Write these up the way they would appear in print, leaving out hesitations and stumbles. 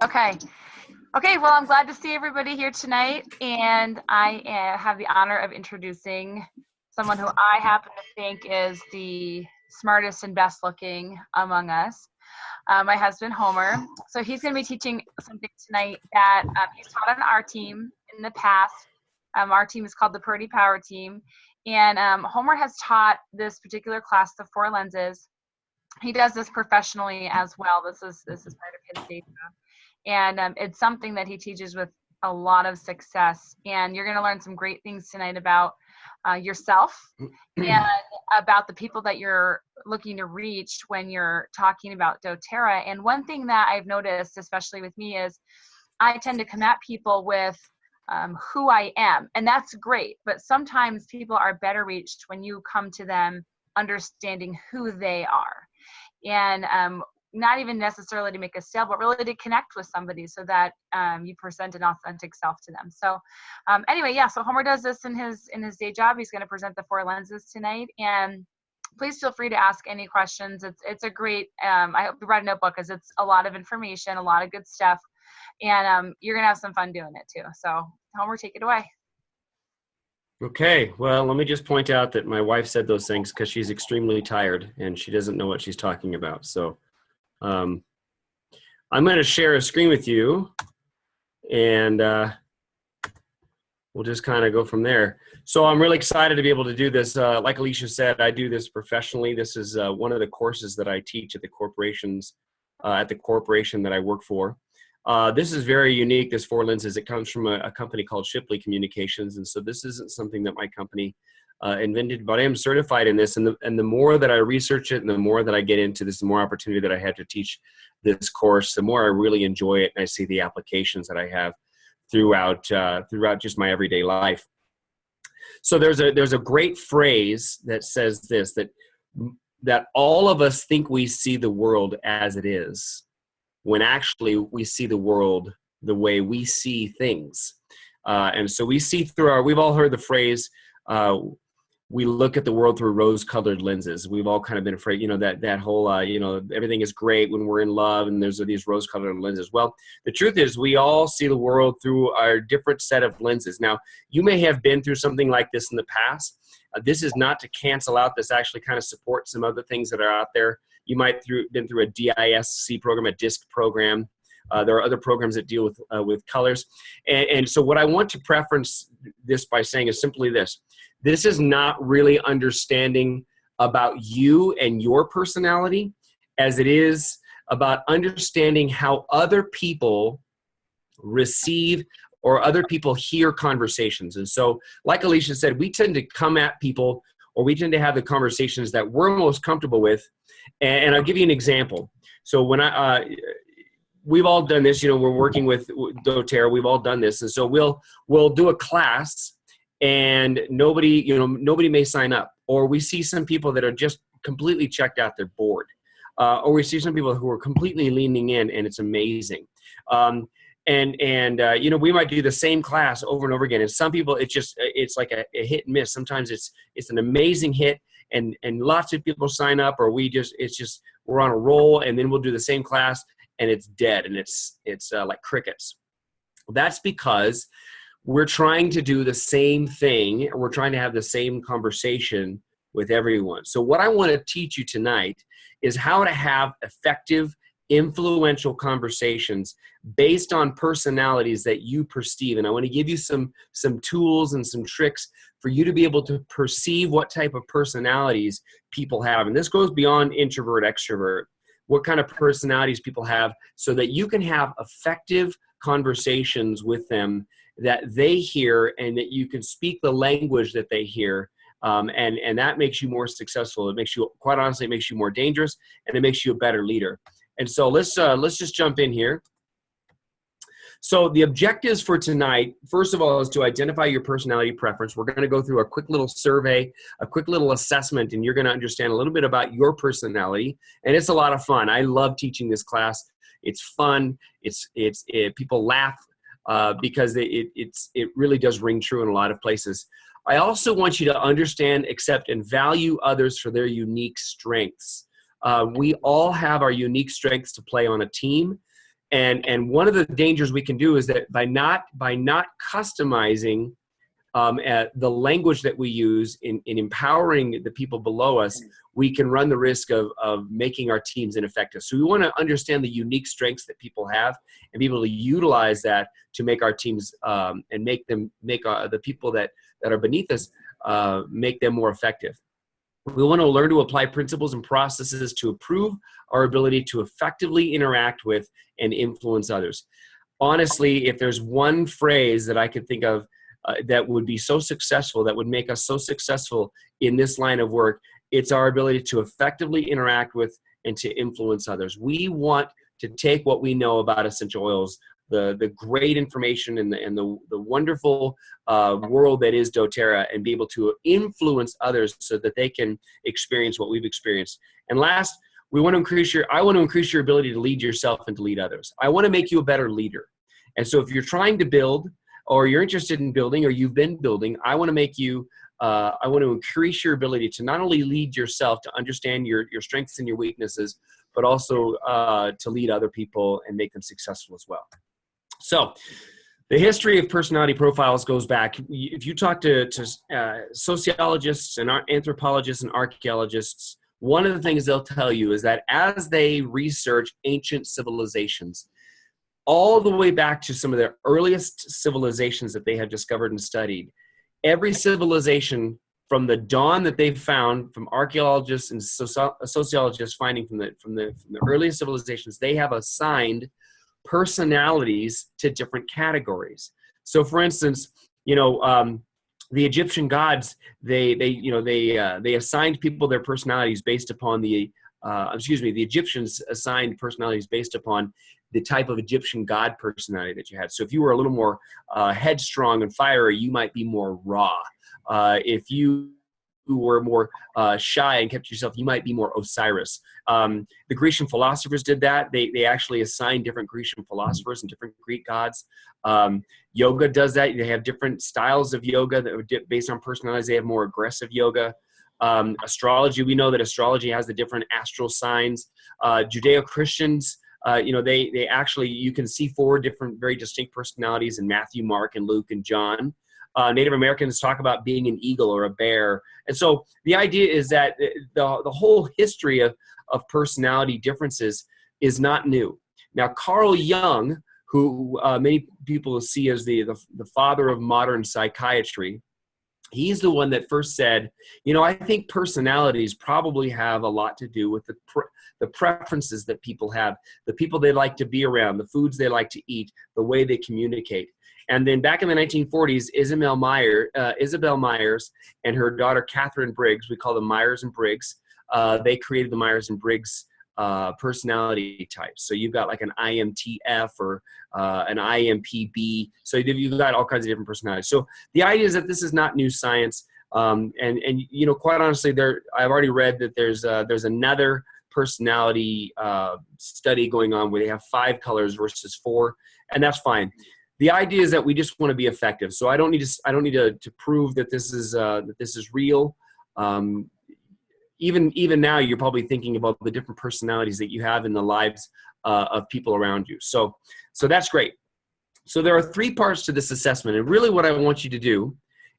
Okay. Okay, well, I'm glad to see everybody here tonight, and I have the honor of introducing someone who I happen to think is the smartest and best looking among us, my husband, Homer. So he's going to be teaching something tonight that he's taught on our team in the past. Our team is called the Purdy Power Team, and Homer has taught this particular class, the four lenses. He does this professionally as well. This is part of his day job. And it's something that he teaches with a lot of success. And you're going to learn some great things tonight about yourself and about the people that you're looking to reach when you're talking about doTERRA. And one thing that I've noticed, especially with me, is I tend to come at people with who I am. And that's great. But sometimes people are better reached when you come to them understanding who they are. And not even necessarily to make a sale, but really to connect with somebody so that you present an authentic self to them. So anyway, yeah, so Homer does this in his day job. He's going to present the four lenses tonight. And please feel free to ask any questions. It's a great, I hope you brought a notebook because it's a lot of information, a lot of good stuff. And you're going to have some fun doing it too. So Homer, take it away. Okay, well, let me just point out that my wife said those things because she's extremely tired and she doesn't know what she's talking about. So I'm going to share a screen with you, and we'll just kind of go from there. So I'm really excited to be able to do this. Like Alicia said, I do this professionally. This is one of the courses that I teach at the corporations, at the corporation that I work for. This is very unique, this four lenses. It comes from a company called Shipley Communications, and so this isn't something that my company invented, but I am certified in this, and the more that I research it and the more that I get into this, the more opportunity that I have to teach this course, the more I really enjoy it and I see the applications that I have throughout just my everyday life. So there's a great phrase that says this, that all of us think we see the world as it is, when actually we see the world the way we see things. And so we see through we've all heard the phrase, we look at the world through rose-colored lenses. We've all kind of been afraid, that whole, everything is great when we're in love and there's these rose-colored lenses. Well, the truth is we all see the world through our different set of lenses. Now, you may have been through something like this in the past. This is not to cancel out. This actually kind of supports some other things that are out there. You might been through a DISC program, a DISC program. There are other programs that deal with colors. And so what I want to preference this by saying is simply this. This is not really understanding about you and your personality as it is about understanding how other people receive or other people hear conversations. And so, like Alicia said, we tend to come at people, or we tend to have the conversations that we're most comfortable with. And I'll give you an example. So when we've all done this, we're working with doTERRA, we've all done this. And so we'll do a class and nobody may sign up, or we see some people that are just completely checked out, they're bored. Or we see some people who are completely leaning in and it's amazing. We might do the same class over and over again. And some people, it's like a hit and miss. Sometimes it's an amazing hit and lots of people sign up, or we're on a roll, and then we'll do the same class and it's dead and it's like crickets. That's because we're trying to do the same thing. We're trying to have the same conversation with everyone. So what I want to teach you tonight is how to have effective, influential conversations based on personalities that you perceive. And I want to give you some tools and some tricks for you to be able to perceive what type of personalities people have. And this goes beyond introvert, extrovert, what kind of personalities people have, so that you can have effective conversations with them that they hear and that you can speak the language that they hear. And that makes you more successful. Quite honestly, it makes you more dangerous, and it makes you a better leader. And so let's just jump in here. So the objectives for tonight, first of all, is to identify your personality preference. We're going to go through a quick little survey, a quick little assessment, and you're going to understand a little bit about your personality. And it's a lot of fun. I love teaching this class. It's fun. People laugh because it really does ring true in a lot of places. I also want you to understand, accept, and value others for their unique strengths. We all have our unique strengths to play on a team. And one of the dangers we can do is that by not customizing the language that we use in empowering the people below us, we can run the risk of making our teams ineffective. So we want to understand the unique strengths that people have and be able to utilize that to make our teams and make the people that are beneath us, make them more effective. We want to learn to apply principles and processes to improve our ability to effectively interact with and influence others. Honestly, if there's one phrase that I could think of that would be so successful, that would make us so successful in this line of work, it's our ability to effectively interact with and to influence others. We want to take what we know about essential oils, the great information and the wonderful world that is doTERRA, and be able to influence others so that they can experience what we've experienced. And last, I want to increase your ability to lead yourself and to lead others. I want to make you a better leader. And so if you're trying to build, or you're interested in building, or you've been building, I want to make you, I want to increase your ability to not only lead yourself, to understand your strengths and your weaknesses, but also to lead other people and make them successful as well. So the history of personality profiles goes back. If you talk to sociologists and anthropologists and archaeologists, one of the things they'll tell you is that as they research ancient civilizations, all the way back to some of the earliest civilizations that they have discovered and studied, every civilization from the dawn that they've found, from archaeologists and sociologists finding from the earliest civilizations, they have assigned personalities to different categories. So, for instance, the Egyptian gods, they assigned people their personalities based upon the Egyptians assigned personalities based upon the type of Egyptian god personality that you had. So if you were a little more headstrong and fiery, you might be more raw. If you were more shy and kept yourself, you might be more Osiris. The Grecian philosophers did that. They actually assigned different Grecian philosophers and different Greek gods. Yoga does that. They have different styles of yoga that are based on personalities. They have more aggressive yoga. Astrology, we know that astrology has the different astral signs. Judeo-Christians, they actually, you can see 4 different very distinct personalities in Matthew, Mark, and Luke, and John. Native Americans talk about being an eagle or a bear. And so the idea is that the whole history of personality differences is not new. Now, Carl Jung, who many people see as the father of modern psychiatry, he's the one that first said, I think personalities probably have a lot to do with the preferences that people have, the people they like to be around, the foods they like to eat, the way they communicate. And then back in the 1940s, Isabel Myers and her daughter Catherine Briggs, we call them Myers and Briggs, they created the Myers and Briggs personality types. So you've got like an IMTF or an IMPB. So you've got all kinds of different personalities. So the idea is that this is not new science. And quite honestly, I've already read that there's another personality study going on where they have 5 colors versus 4, and that's fine. The idea is that we just want to be effective. So I don't need to prove that this is real. Even now, you're probably thinking about the different personalities that you have in the lives of people around you. So that's great. So there are 3 parts to this assessment. And really what I want you to do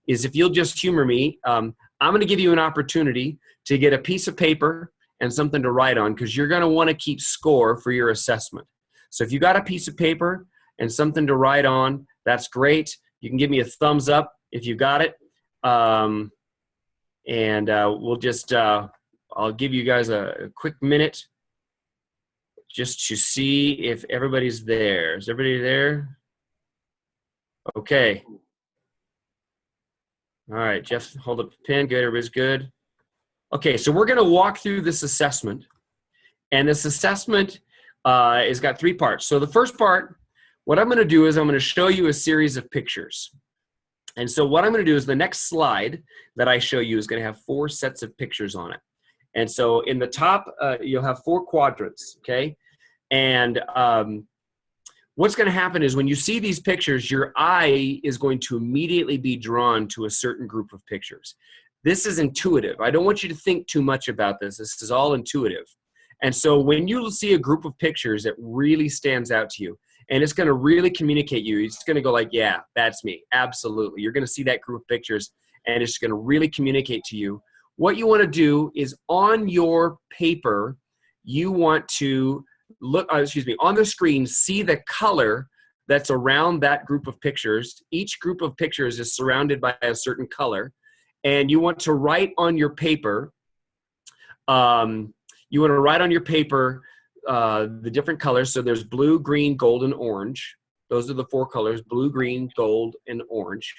is, if you'll just humor me, I'm going to give you an opportunity to get a piece of paper and something to write on, because you're going to want to keep score for your assessment. So if you got a piece of paper and something to write on, that's great. You can give me a thumbs up if you got it. We'll just, I'll give you guys a quick minute just to see if everybody's there. Is everybody there? Okay. All right, Jeff, hold up the pen. Good, everybody's good. Okay, so we're going to walk through this assessment. And this assessment has got 3 parts. So the first part, what I'm going to do is I'm going to show you a series of pictures. And so what I'm going to do is the next slide that I show you is going to have 4 sets of pictures on it. And so in the top, you'll have 4 quadrants, okay? And what's going to happen is when you see these pictures, your eye is going to immediately be drawn to a certain group of pictures. This is intuitive. I don't want you to think too much about this. This is all intuitive. And so when you see a group of pictures that really stands out to you, and it's going to really communicate you, it's going to go like, yeah, that's me. Absolutely. You're going to see that group of pictures, and it's going to really communicate to you. What you want to do is on your paper, you want to look, on the screen, see the color that's around that group of pictures. Each group of pictures is surrounded by a certain color, and you want to write on your paper, the different colors. So there's blue, green, gold, and orange. Those are the 4 colors: blue, green, gold, and orange.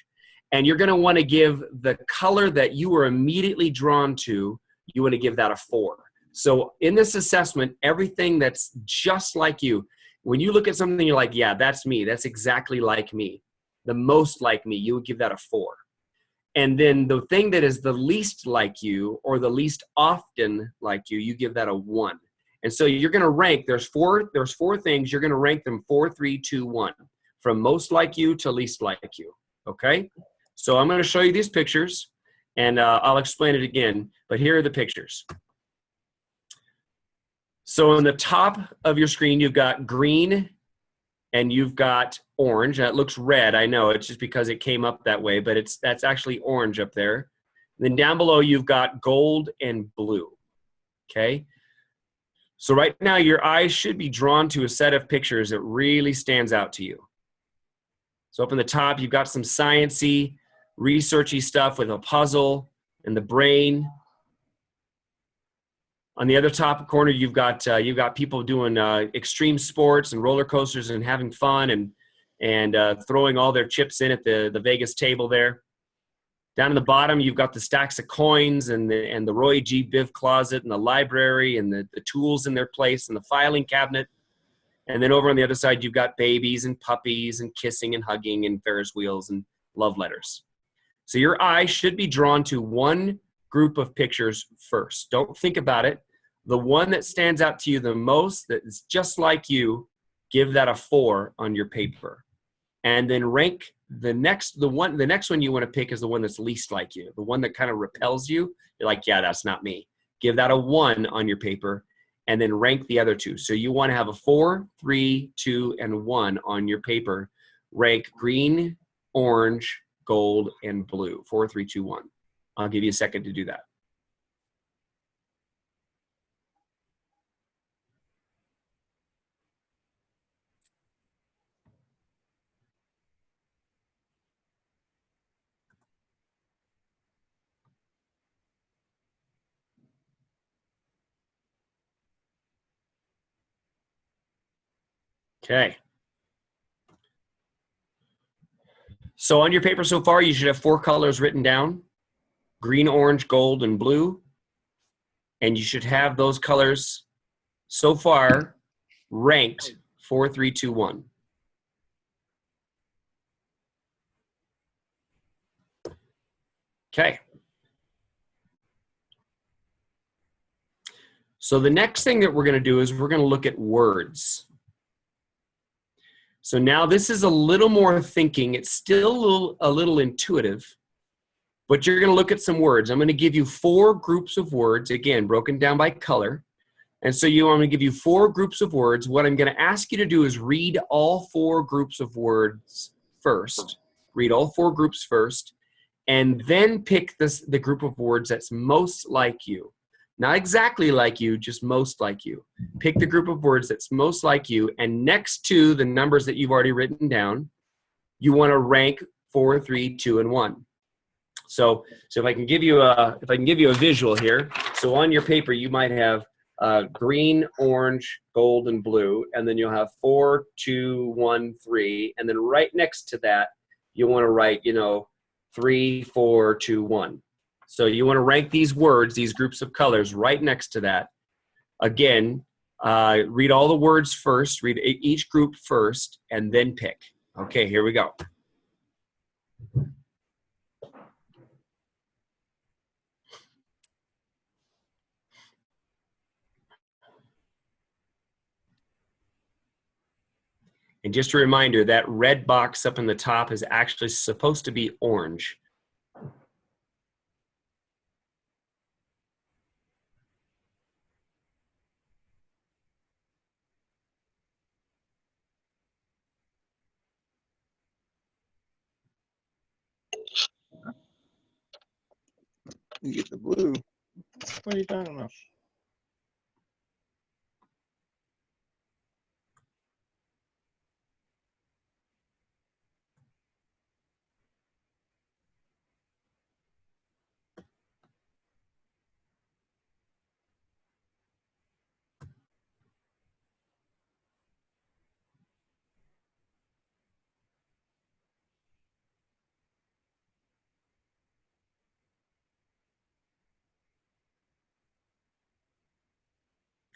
And you're going to want to give the color that you were immediately drawn to, you want to give that a 4. So in this assessment, everything that's just like you, when you look at something, you're like, yeah, that's me. That's exactly like me. The most like me, you would give that a 4. And then the thing that is the least like you, or the least often like you, you give that a 1. And so you're going to rank, there's four things, you're going to rank them 4, 3, 2, 1, from most like you to least like you. Okay? So I'm going to show you these pictures, and I'll explain it again, but here are the pictures. So on the top of your screen, you've got green and you've got orange. That looks red, I know, it's just because it came up that way, but that's actually orange up there. And then down below, you've got gold and blue, okay? So right now, your eyes should be drawn to a set of pictures that really stands out to you. So up in the top, you've got some science-y, researchy stuff with a puzzle and the brain. On the other top corner, you've got people doing extreme sports and roller coasters and having fun and throwing all their chips in at the Vegas table there. Down in the bottom, you've got the stacks of coins and the Roy G. Biv closet and the library and the tools in their place and the filing cabinet. And then over on the other side, you've got babies and puppies and kissing and hugging and Ferris wheels and love letters. So your eye should be drawn to one group of pictures first. Don't think about it. The one that stands out to you the most, that is just like you, give that a 4 on your paper. And then rank the next one you want to pick is the one that's least like you, the one that kind of repels you. You're like, yeah, that's not me. Give that a 1 on your paper, and then rank the other 2. So you want to have a 4, 3, 2, and 1 on your paper. Rank green, orange, gold, and blue. 4, 3, 2, 1. I'll give you a second to do that. Okay. So on your paper so far, you should have 4 colors written down: green, orange, gold, and blue. And you should have those colors so far ranked 4, 3, 2, 1. Okay. So the next thing that we're going to do is we're going to look at words. So now this is a little more thinking. It's still a little intuitive, but you're going to look at some words. I'm going to give you 4 groups of words, again, broken down by color. And so I'm going to give you 4 groups of words. What I'm going to ask you to do is read all 4 groups of words first. Read all 4 groups first, and then pick the group of words that's most like you. Not exactly like you, just most like you. Pick the group of words that's most like you, and next to the numbers that you've already written down, you want to rank 4, 3, 2, and 1. So if I can give you a visual here. So on your paper, you might have green, orange, gold, and blue, and then you'll have 4, 2, 1, 3, and then right next to that, you want to write, 3, 4, 2, 1. So you want to rank these words, these groups of colors, right next to that. Again, read all the words first, read each group first, and then pick. Okay, here we go. And just a reminder, that red box up in the top is actually supposed to be orange. You get the blue. What are you talking about?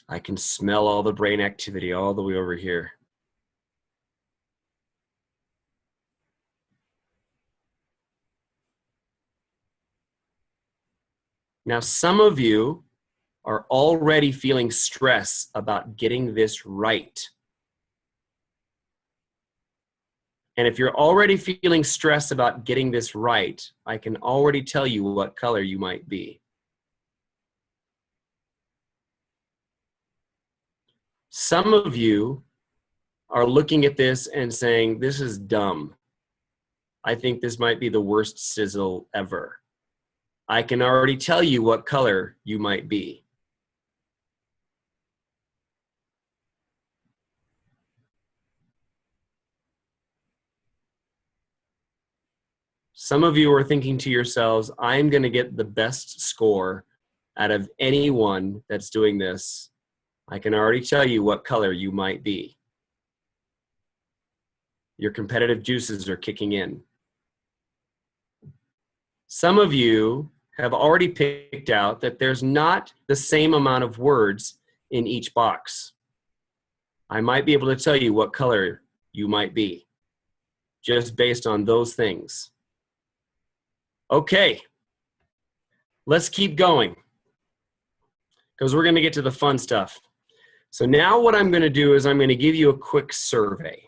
I can smell all the brain activity all the way over here. Now, some of you are already feeling stress about getting this right. And if you're already feeling stress about getting this right, I can already tell you what color you might be. Some of you are looking at this and saying, this is dumb. I think this might be the worst sizzle ever. I can already tell you what color you might be. Some of you are thinking to yourselves, I'm going to get the best score out of anyone that's doing this. I can already tell you what color you might be. Your competitive juices are kicking in. Some of you have already picked out that there's not the same amount of words in each box. I might be able to tell you what color you might be, just based on those things. Okay, let's keep going, because we're going to get to the fun stuff. So now what I'm going to do is I'm going to give you a quick survey.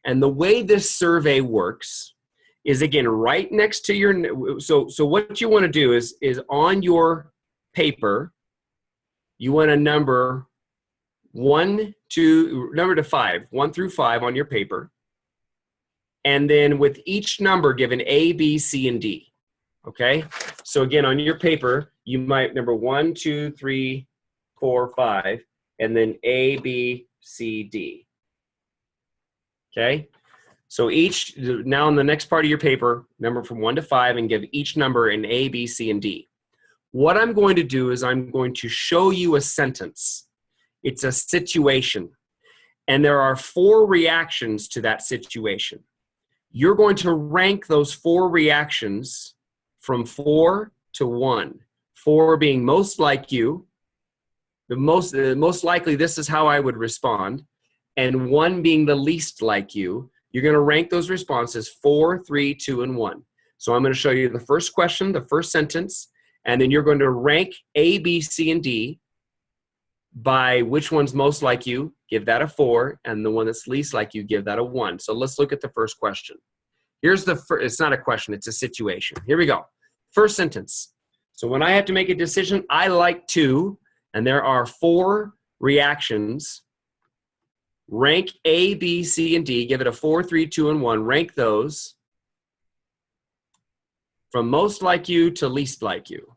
And the way this survey works is, again, right next to your, so what you want to do is on your paper, you want to number 1 to 5, 1 through 5 on your paper. And then with each number given A, B, C, and D. Okay? So again, on your paper, you might number 1, 2, 3, 4, 5, and then A, B, C, D. Okay? So now in the next part of your paper, number from 1 to 5 and give each number an A, B, C, and D. What I'm going to do is I'm going to show you a sentence. It's a situation. And there are 4 reactions to that situation. You're going to rank those 4 reactions from 4 to 1. 4 being most like you, the most likely this is how I would respond, and 1 being the least like you. You're going to rank those responses 4, 3, 2, and 1. So I'm going to show you the first question, the first sentence, and then you're going to rank A, B, C, and D by which one's most like you, give that a 4, and the one that's least like you, give that a 1. So let's look at the first question. Here's the first, it's not a question, it's a situation. Here we go. First sentence. So when I have to make a decision, I like to, and there are 4 reactions. Rank A, B, C, and D. Give it a 4, 3, 2, and 1. Rank those from most like you to least like you.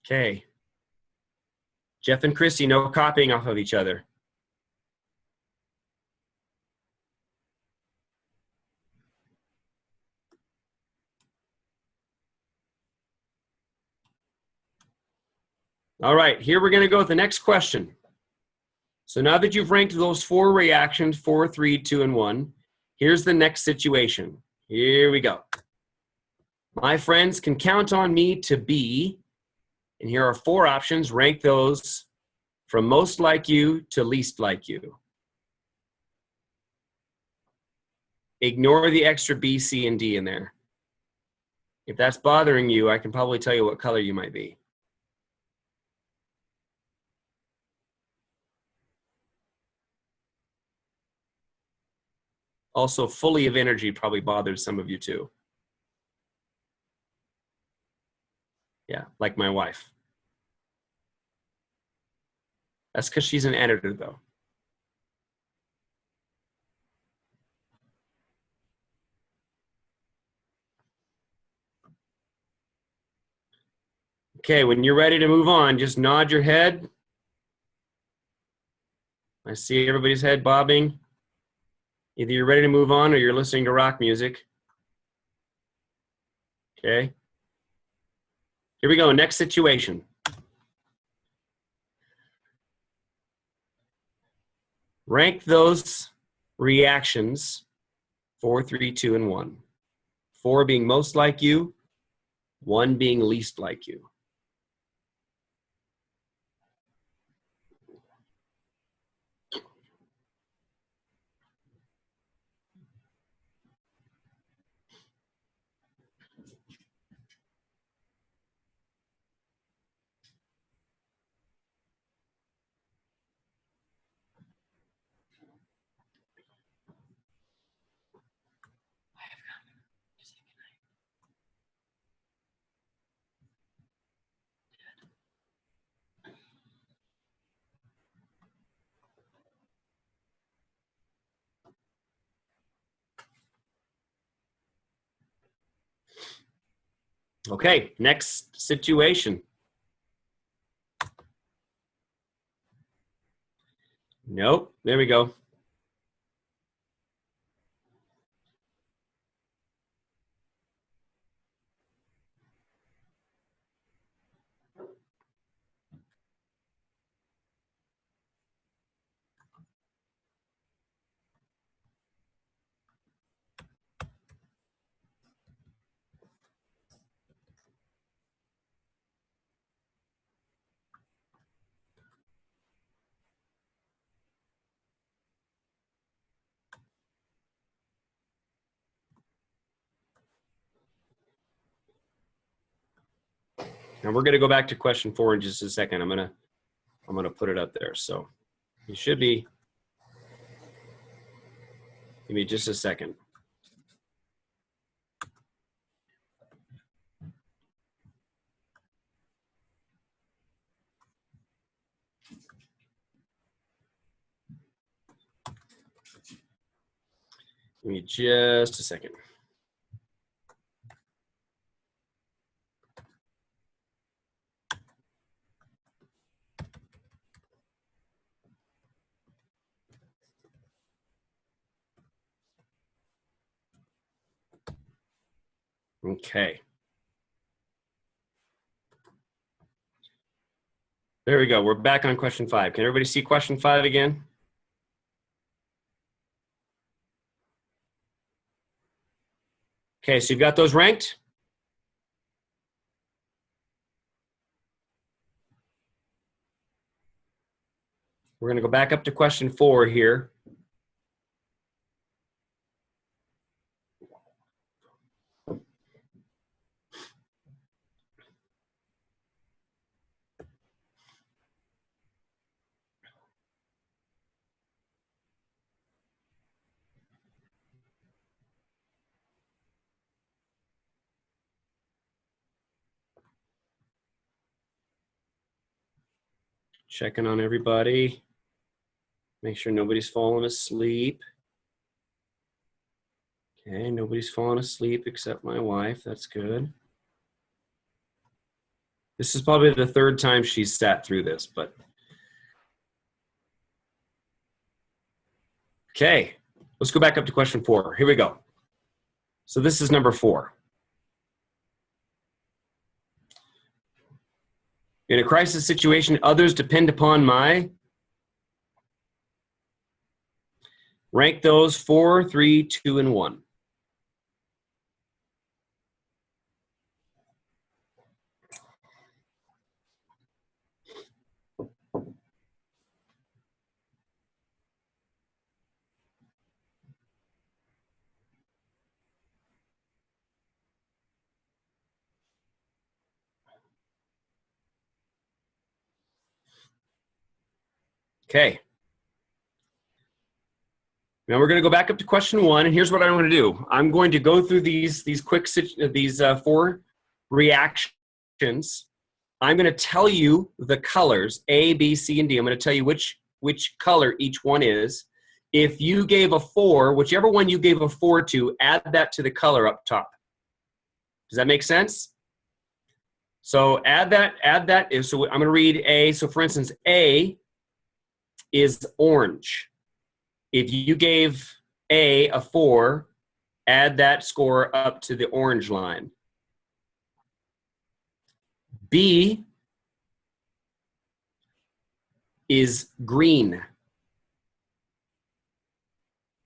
Okay. Jeff and Christy, no copying off of each other. All right, here we're going to go with the next question. So now that you've ranked those 4 reactions, 4, 3, 2, and 1, here's the next situation. Here we go. My friends can count on me to be, and here are 4 options. Rank those from most like you to least like you. Ignore the extra B, C, and D in there. If that's bothering you, I can probably tell you what color you might be. Also, fully of energy probably bothers some of you too. Yeah, like my wife. That's because she's an editor, though. Okay, when you're ready to move on, just nod your head. I see everybody's head bobbing. Either you're ready to move on or you're listening to rock music. Okay. Here we go, next situation. Rank those reactions 4, 3, 2, and 1. 4 being most like you, 1 being least like you. Okay, next situation. Nope, there we go. Now we're gonna go back to question 4 in just a second. I'm gonna put it up there. So you should be, give me just a second. Give me just a second. Okay. There we go. We're back on question 5. Can everybody see question 5 again? Okay, so you've got those ranked? We're gonna go back up to question 4 here. Checking on everybody. Make sure nobody's falling asleep. Okay, nobody's falling asleep except my wife. That's good. This is probably the 3rd time she's sat through this, but. Okay, let's go back up to question 4. Here we go. So this is number 4. In a crisis situation, others depend upon my. Rank those 4, 3, 2, and 1. Okay. Now we're going to go back up to question 1, and here's what I'm going to do. I'm going to go through these 4 reactions. I'm going to tell you the colors A, B, C, and D. I'm going to tell you which color each one is. If you gave a 4, whichever one you gave a 4 to, add that to the color up top. Does that make sense? So add that. So I'm going to read A. So for instance, A is orange. If you gave A a 4, add that score up to the orange line. B is green.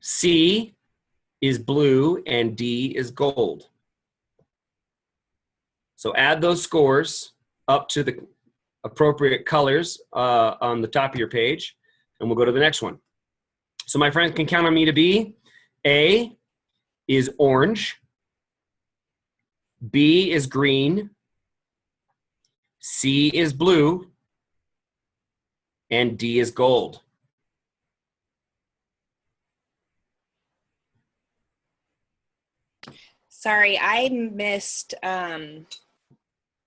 C is blue, and D is gold. So add those scores up to the appropriate colors on the top of your page, and we'll go to the next one. So my friends can count on me to be A is orange, B is green, C is blue, and D is gold. Sorry, I missed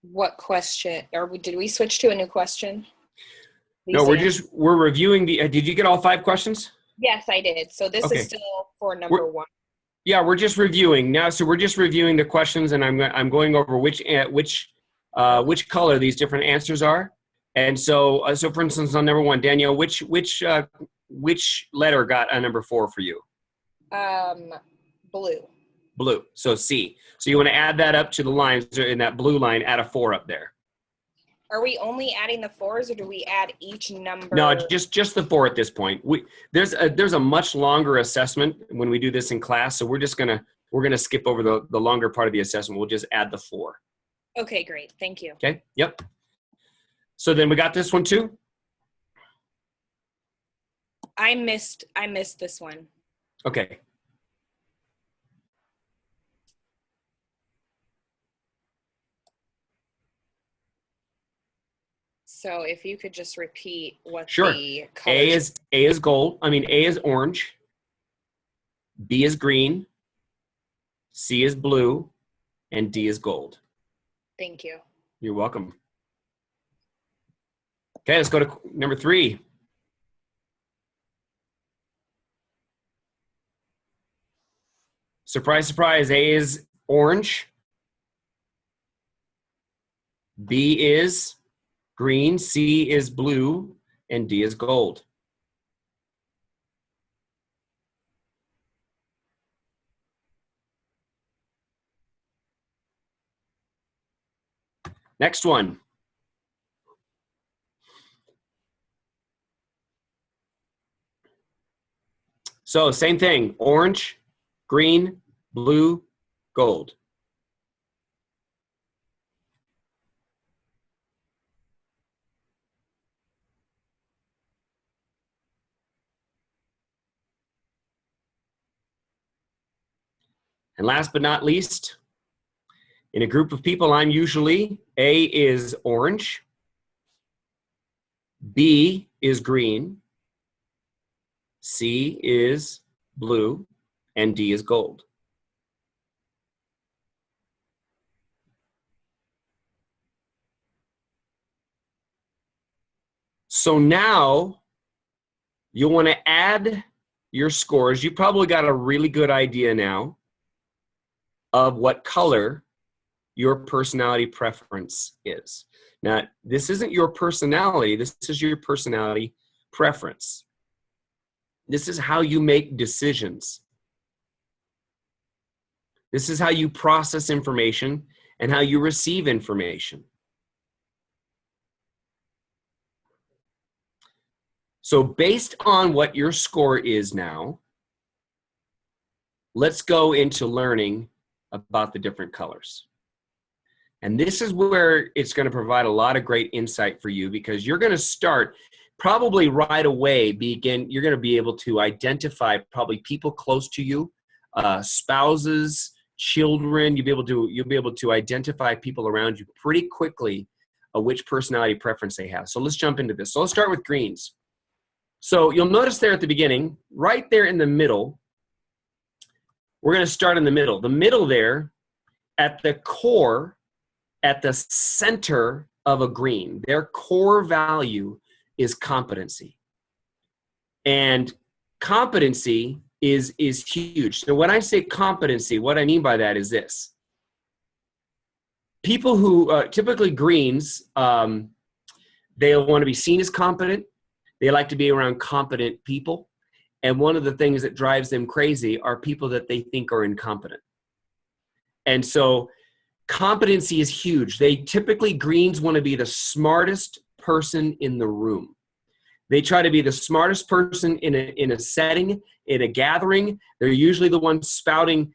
what question, or did we switch to a new question? No, we're reviewing the, did you get all 5 questions? Yes, I did. So this Okay. is still for number 1. Yeah, we're just reviewing now. So we're just reviewing the questions, and I'm going over which color these different answers are. And so for instance, on number 1, Danielle, which letter got a number 4 for you? Blue. Blue. So C. So you want to add that up to the lines in that blue line. Add a 4 up there. Are we only adding the 4s, or do we add each number? No, just the 4 at this point. There's a much longer assessment when we do this in class, so we're gonna skip over the longer part of the assessment. We'll just add the 4. Okay, great. Thank you. Okay. Yep. So then we got this one too. I missed this one. Okay. So if you could just repeat what Sure. the colors. A is gold. A is orange. B is green. C is blue, and D is gold. Thank you. You're welcome. Okay, let's go to number 3. Surprise, surprise. A is orange. B is green, C is blue, and D is gold. Next one. So same thing, orange, green, blue, gold. And last but not least, in a group of people, I'm usually, A is orange, B is green, C is blue, and D is gold. So now you'll want to add your scores. You probably got a really good idea now of what color your personality preference is. Now, this isn't your personality. This is your personality preference. This is how you make decisions. This is how you process information and how you receive information. So based on what your score is now, let's go into learning about the different colors. And this is where it's going to provide a lot of great insight for you, because you're going to start probably right away, you're going to be able to identify probably people close to you, spouses, children. You'll be able to identify people around you pretty quickly which personality preference they have. So let's jump into this. So let's start with greens. So you'll notice there at the beginning, right there in the middle, we're going to start in the middle. The middle there, at the core, at the center of a green, their core value is competency. And competency is huge. So when I say competency, what I mean by that is this. People who, typically greens, they want to be seen as competent. They like to be around competent people. And one of the things that drives them crazy are people that they think are incompetent. And so competency is huge. Greens want to be the smartest person in the room. They try to be the smartest person in a setting, in a gathering. They're usually the ones spouting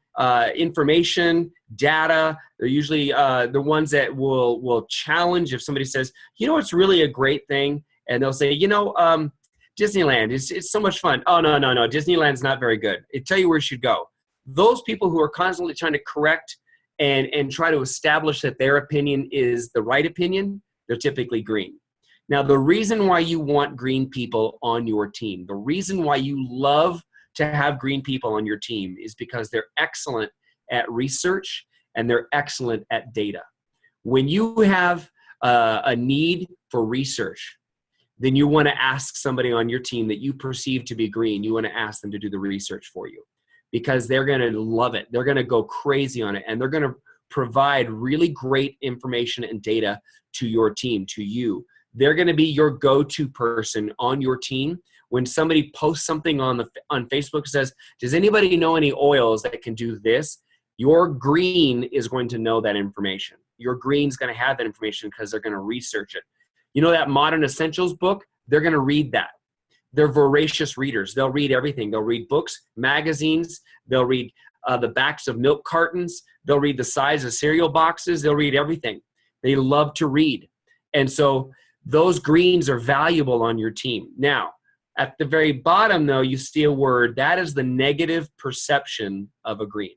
information, data. They're usually the ones that will challenge if somebody says, you know what's really a great thing? And they'll say, Disneyland, it's so much fun. Oh, no, Disneyland's not very good. I tell you where you should go. Those people who are constantly trying to correct and try to establish that their opinion is the right opinion, they're typically green. Now, the reason why you want green people on your team, the reason why you love to have green people on your team is because they're excellent at research and they're excellent at data. When you have a need for research, then you want to ask somebody on your team that you perceive to be green, you want to ask them to do the research for you because they're going to love it. They're going to go crazy on it, and they're going to provide really great information and data to your team, to you. They're going to be your go-to person on your team. When somebody posts something on Facebook and says, does anybody know any oils that can do this? Your green is going to know that information. Your green's going to have that information because they're going to research it. You know that Modern Essentials book? They're going to read that. They're voracious readers. They'll read everything. They'll read books, magazines. They'll read the backs of milk cartons. They'll read the size of cereal boxes. They'll read everything. They love to read. And so those greens are valuable on your team. Now, at the very bottom, though, you see a word. That is the negative perception of a green.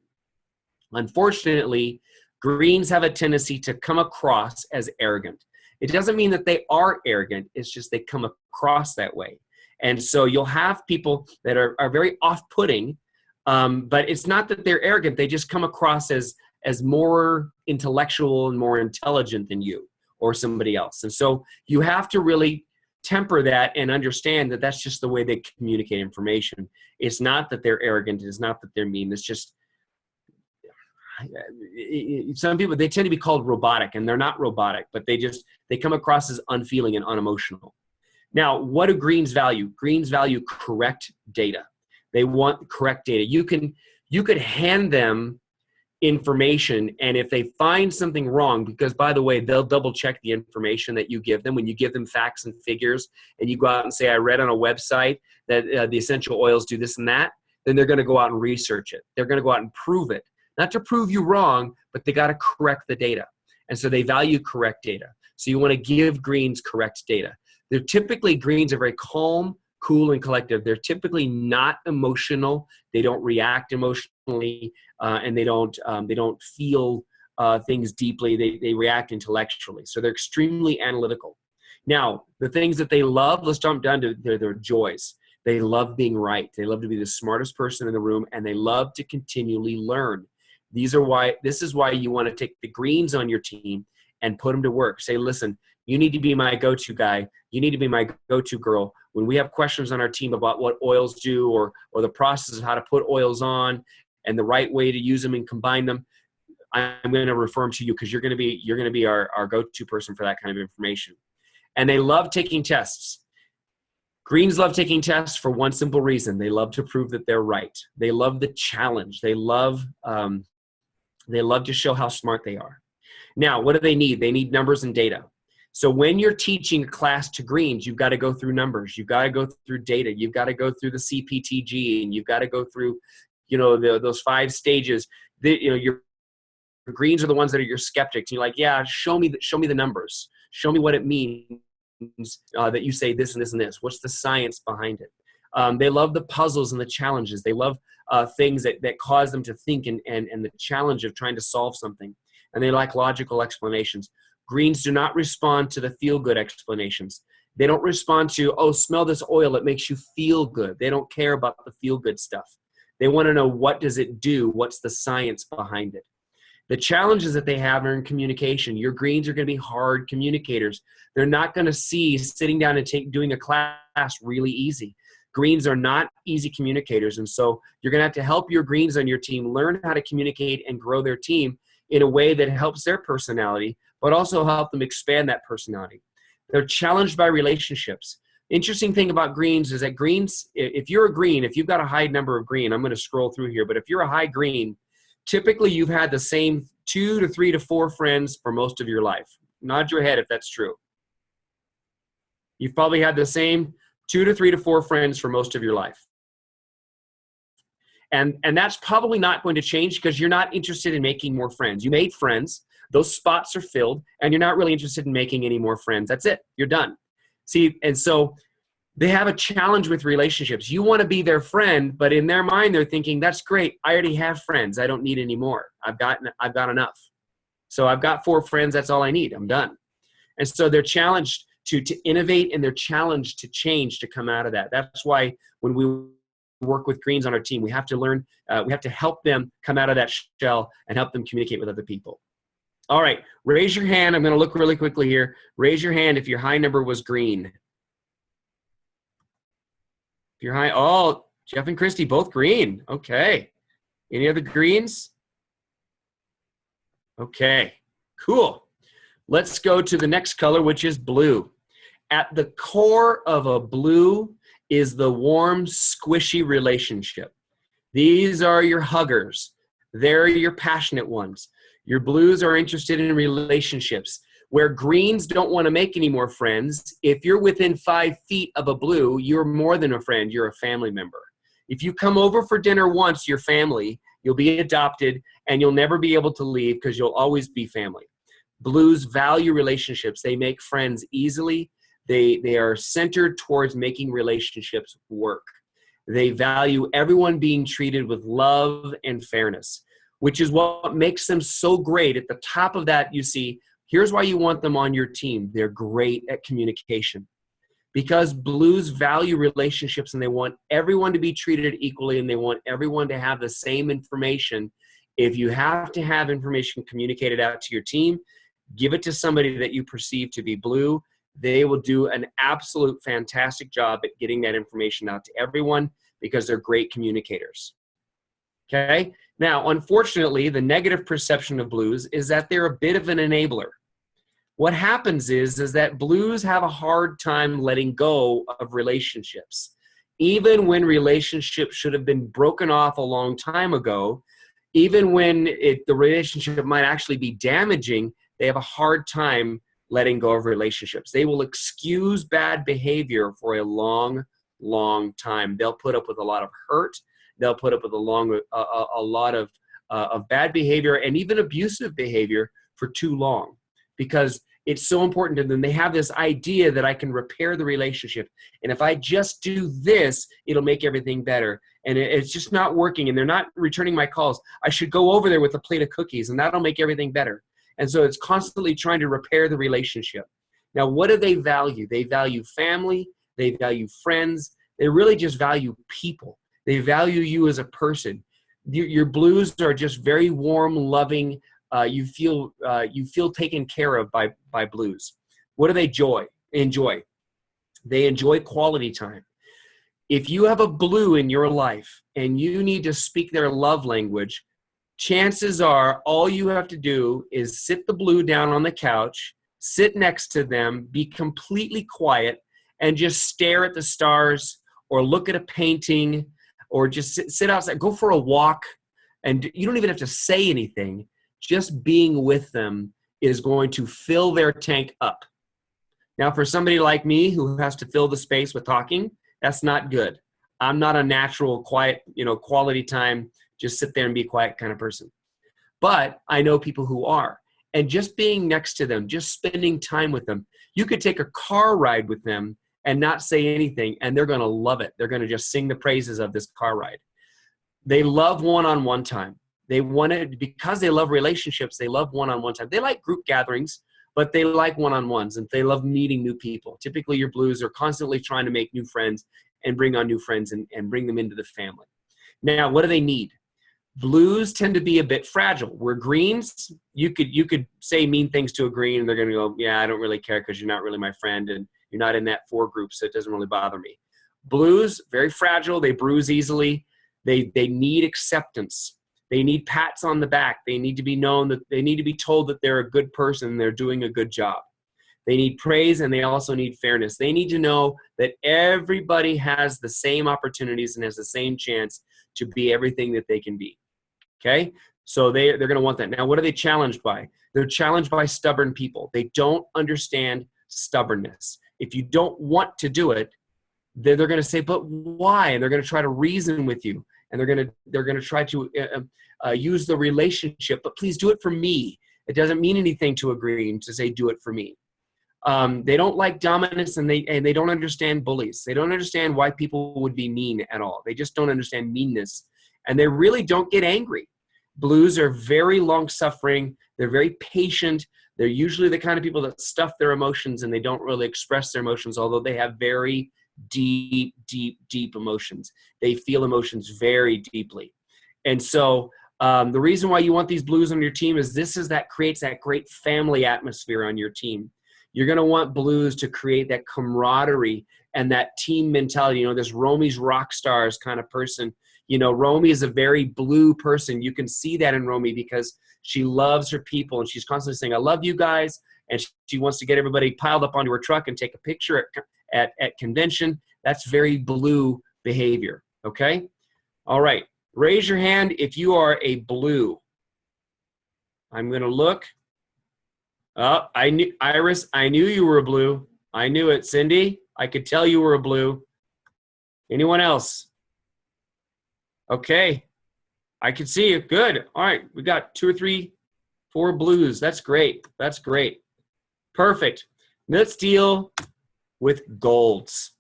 Unfortunately, greens have a tendency to come across as arrogant. It doesn't mean that they are arrogant. It's just they come across that way. And so you'll have people that are very off-putting, but it's not that they're arrogant. They just come across as more intellectual and more intelligent than you or somebody else. And so you have to really temper that and understand that that's just the way they communicate information. It's not that they're arrogant. It's not that they're mean. It's just some people, they tend to be called robotic, and they're not robotic, but they come across as unfeeling and unemotional. Now, what do greens value? Greens value correct data. They want correct data. You could hand them information, and if they find something wrong, because by the way, they'll double check the information that you give them. When you give them facts and figures and you go out and say, I read on a website that the essential oils do this and that, then they're going to go out and research it. They're going to go out and prove it. Not to prove you wrong, but they got to correct the data. And so they value correct data. So you want to give greens correct data. Greens are very calm, cool, and collective. They're typically not emotional. They don't react emotionally, and they don't feel things deeply. They react intellectually. So they're extremely analytical. Now, the things that they love, let's jump down to their joys. They love being right. They love to be the smartest person in the room, and they love to continually learn. This is why you want to take the greens on your team and put them to work. Say, listen, you need to be my go-to guy. You need to be my go-to girl. When we have questions on our team about what oils do or the process of how to put oils on and the right way to use them and combine them, I'm going to refer them to you because you're going to be our go-to person for that kind of information. And they love taking tests. Greens love taking tests for one simple reason. They love to prove that they're right. They love the challenge. They love to show how smart they are. Now, what do they need? They need numbers and data. So when you're teaching a class to greens, you've got to go through numbers. You've got to go through data. You've got to go through the CPTG, and you've got to go through, those 5 stages. Your greens are the ones that are your skeptics. You're like, yeah, show me the numbers. Show me what it means that you say this and this and this. What's the science behind it? They love the puzzles and the challenges. They love things that cause them to think and the challenge of trying to solve something. And they like logical explanations. Greens do not respond to the feel-good explanations. They don't respond to, oh, smell this oil, it makes you feel good. They don't care about the feel good stuff. They want to know, what does it do? What's the science behind it? The challenges that they have are in communication. Your greens are going to be hard communicators. They're not going to see sitting down and doing a class really easy. Greens are not easy communicators, and so you're going to have to help your greens on your team learn how to communicate and grow their team in a way that helps their personality, but also help them expand that personality. They're challenged by relationships. Interesting thing about greens is that greens, if you're a green, if you've got a high number of green, I'm going to scroll through here, but if you're a high green, typically you've had the same 2 to 3 to 4 friends for most of your life. Nod your head if that's true. You've probably had the same 2 to 3 to 4 friends for most of your life. And that's probably not going to change because you're not interested in making more friends. You made friends, those spots are filled, and you're not really interested in making any more friends. That's it, you're done. See, and so they have a challenge with relationships. You want to be their friend, but in their mind, they're thinking, that's great. I already have friends. I don't need any more. I've got enough. So I've got 4 friends. That's all I need. I'm done. And so they're challenged to innovate, and they're challenged to change to come out of that. That's why when we work with greens on our team, we have to learn, we have to help them come out of that shell and help them communicate with other people. All right, raise your hand. I'm going to look really quickly here. Raise your hand if your high number was green. If you're high, oh, Jeff and Christy, both green. Okay. Any other greens? Okay, cool. Let's go to the next color, which is blue. At the core of a blue is the warm, squishy relationship. These are your huggers. They're your passionate ones. Your blues are interested in relationships. Where greens don't want to make any more friends, if you're within 5 feet of a blue, you're more than a friend, you're a family member. If you come over for dinner once, you're family, you'll be adopted, and you'll never be able to leave because you'll always be family. Blues value relationships. They make friends easily. They are centered towards making relationships work. They value everyone being treated with love and fairness, which is what makes them so great. At the top of that, you see, here's why you want them on your team. They're great at communication. Because blues value relationships and they want everyone to be treated equally and they want everyone to have the same information. If you have to have information communicated out to your team, give it to somebody that you perceive to be blue. They will do an absolute fantastic job at getting that information out to everyone because they're great communicators. Okay? Now, unfortunately, the negative perception of blues is that they're a bit of an enabler. What happens is that blues have a hard time letting go of relationships. Even when relationships should have been broken off a long time ago, even when the relationship might actually be damaging, they have a hard time letting go of relationships. They will excuse bad behavior for a long, long time. They'll put up with a lot of hurt. They'll put up with a lot of bad behavior and even abusive behavior for too long because it's so important to them. They have this idea that I can repair the relationship. And if I just do this, it'll make everything better. And it's just not working and they're not returning my calls. I should go over there with a plate of cookies and that'll make everything better. And so it's constantly trying to repair the relationship. Now, what do they value? They value family. They value friends. They really just value people. They value you as a person. Your blues are just very warm, loving. You feel taken care of by blues. What do they enjoy? They enjoy quality time. If you have a blue in your life and you need to speak their love language, chances are all you have to do is sit the blue down on the couch, sit next to them, be completely quiet, and just stare at the stars or look at a painting or just sit outside, go for a walk. And you don't even have to say anything. Just being with them is going to fill their tank up. Now, for somebody like me who has to fill the space with talking, that's not good. I'm not a natural, quiet, quality time, just sit there and be quiet kind of person. But I know people who are. And just being next to them, just spending time with them, you could take a car ride with them and not say anything, and they're going to love it. They're going to just sing the praises of this car ride. They love one-on-one time. They want it because they love relationships. They love one-on-one time. They like group gatherings, but they like one-on-ones and they love meeting new people. Typically your blues are constantly trying to make new friends and bring on new friends and bring them into the family. Now, what do they need? Blues tend to be a bit fragile. Where greens, you could say mean things to a green and they're going to go, yeah, I don't really care because you're not really my friend and you're not in that 4 group, so it doesn't really bother me. Blues, very fragile. They bruise easily. They need acceptance. They need pats on the back. They need to be known that they need to be told that they're a good person and they're doing a good job. They need praise and they also need fairness. They need to know that everybody has the same opportunities and has the same chance to be everything that they can be. Okay? So they're going to want that. Now, what are they challenged by? They're challenged by stubborn people. They don't understand stubbornness. If you don't want to do it, they're going to say, but why? And they're going to try to reason with you. And they're going to try to use the relationship, but please do it for me. It doesn't mean anything to a green to say, do it for me. They don't like dominance and they don't understand bullies. They don't understand why people would be mean at all. They just don't understand meanness. And they really don't get angry. Blues are very long-suffering. They're very patient. They're usually the kind of people that stuff their emotions and they don't really express their emotions, although they have very deep, deep, deep emotions. They feel emotions very deeply. And so the reason why you want these blues on your team is that creates that great family atmosphere on your team. You're going to want blues to create that camaraderie and that team mentality. This Romy's rock stars kind of person. Romy is a very blue person. You can see that in Romy because she loves her people and she's constantly saying, I love you guys. And she wants to get everybody piled up onto her truck and take a picture at convention. That's very blue behavior. Okay. All right. Raise your hand if you are a blue. I'm going to look. Oh, Iris, I knew you were a blue. I knew it. Cindy, I could tell you were a blue. Anyone else? Okay. I can see you. Good. All right. We got 2 or 3, 4 blues. That's great. That's great. Perfect. Let's deal with golds.